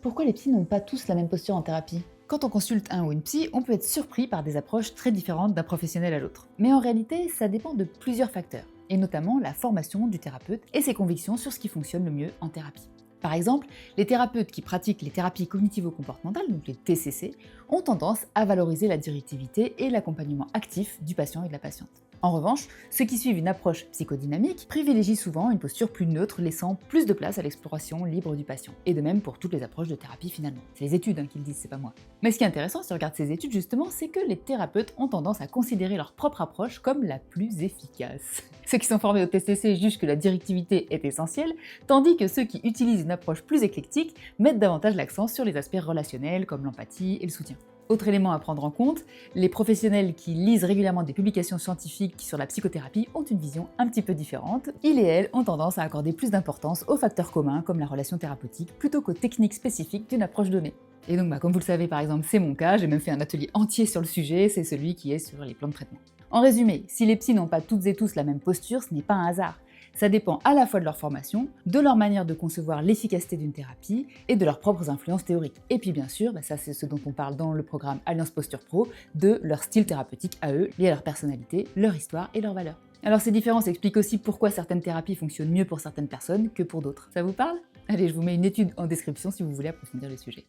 Pourquoi les psys n'ont pas tous la même posture en thérapie? Quand on consulte un ou une psy, on peut être surpris par des approches très différentes d'un professionnel à l'autre. Mais en réalité, ça dépend de plusieurs facteurs, et notamment la formation du thérapeute et ses convictions sur ce qui fonctionne le mieux en thérapie. Par exemple, les thérapeutes qui pratiquent les thérapies cognitivo-comportementales, donc les TCC, ont tendance à valoriser la directivité et l'accompagnement actif du patient et de la patiente. En revanche, ceux qui suivent une approche psychodynamique privilégient souvent une posture plus neutre, laissant plus de place à l'exploration libre du patient. Et de même pour toutes les approches de thérapie finalement. C'est les études qui le disent, c'est pas moi. Mais ce qui est intéressant si on regarde ces études justement, c'est que les thérapeutes ont tendance à considérer leur propre approche comme la plus efficace. Ceux qui sont formés au TCC jugent que la directivité est essentielle, tandis que ceux qui utilisent une approche plus éclectique mettent davantage l'accent sur les aspects relationnels comme l'empathie et le soutien. Autre élément à prendre en compte, les professionnels qui lisent régulièrement des publications scientifiques sur la psychothérapie ont une vision un petit peu différente. Ils et elles ont tendance à accorder plus d'importance aux facteurs communs comme la relation thérapeutique plutôt qu'aux techniques spécifiques d'une approche donnée. Et donc comme vous le savez par exemple, c'est mon cas, j'ai même fait un atelier entier sur le sujet, c'est celui qui est sur les plans de traitement. En résumé, si les psys n'ont pas toutes et tous la même posture, ce n'est pas un hasard. Ça dépend à la fois de leur formation, de leur manière de concevoir l'efficacité d'une thérapie et de leurs propres influences théoriques. Et puis bien sûr, ça c'est ce dont on parle dans le programme Alliance Posture Pro, de leur style thérapeutique à eux, lié à leur personnalité, leur histoire et leurs valeurs. Alors ces différences expliquent aussi pourquoi certaines thérapies fonctionnent mieux pour certaines personnes que pour d'autres. Ça vous parle? Allez, je vous mets une étude en description si vous voulez approfondir le sujet.